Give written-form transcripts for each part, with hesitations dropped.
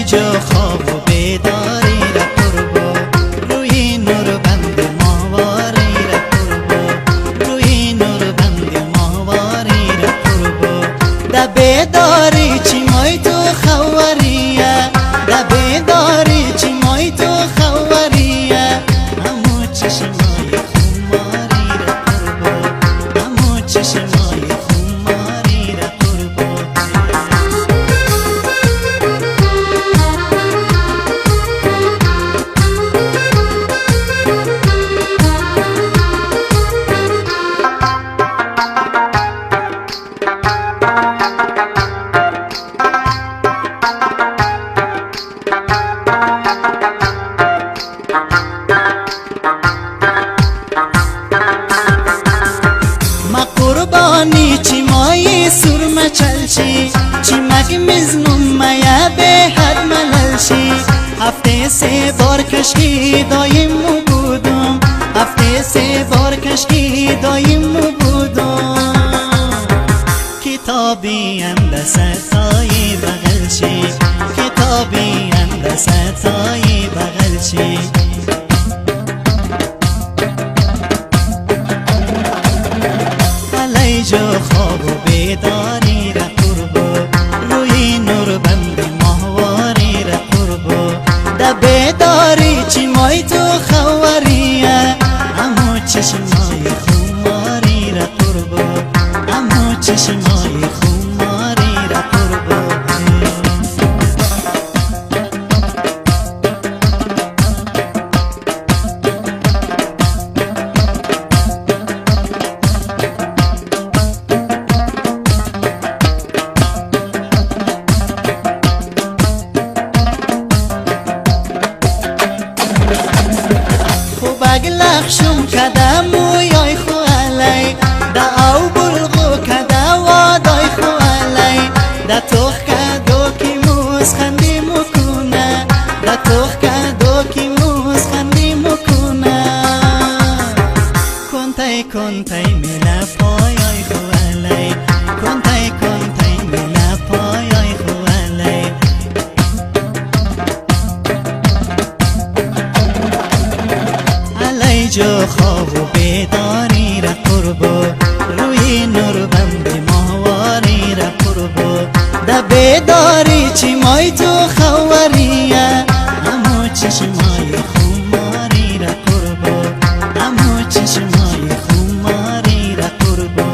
جو خواب و بیداری را قربو روی نور بند ماواری را قربو روی نور بند ماواری را قربو دا بیداری چی مای تو خواریه دا بیداری چی مای تو خواریه همو چشمای خماری را قربو همو چشمای خماری را قربو قربانی چی مایی سرمه چلشی چی مگ مزنم میا به حد مللشی هفته 3 بار کشکی دایم مو بودم هفته 3 بار کشکی دایم مو بودم کتابی اند ستایی بغلشی کتابی اند ستایی بغلشی جو خواب و بیداری را قربو روی نور بند ماهواری را قربو دا بیداری چی مای تو خواریه امو چشمای خماری را قربو امو چشمای خماری را قربو لخشم کدم و یای خو علی دا او بلغو کدا و دای خو علی دا توخ کدو کی موز خندی مکنه دا توخ کدو کی موز خندی مکنه کنتای میلا پایای خو علی کنتای میلا پایای خو علی جو خواب و بیداری را قربو روی نور بند ماهواری را قربو دا بیداری چی مای تو خواریه همو چشمای خماری را قربو همو چشمای خماری را قربو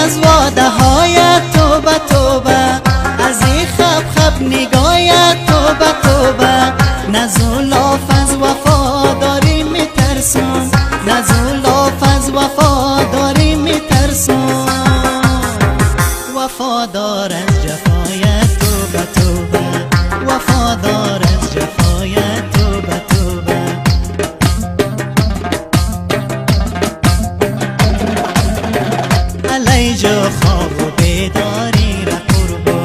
از واده های توبه توبه از این خب نگاهت توبه توبه نزولاف از وفاداری میترسم نزولاف از وفاداری میترسم وفادار از جفایت توبه توبه وفادار از جفایت توبه توبه علی جو خواب و بیداری را قربو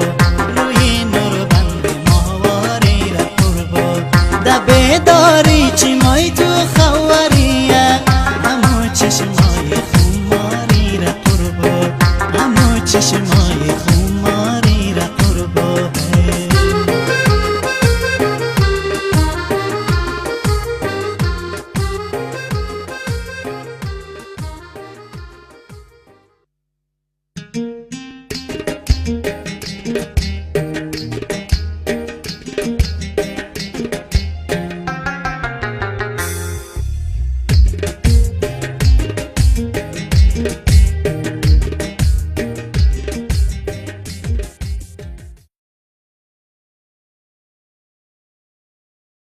روی نور بند ماهواری را قربو دا بیداری چی مای تو خوار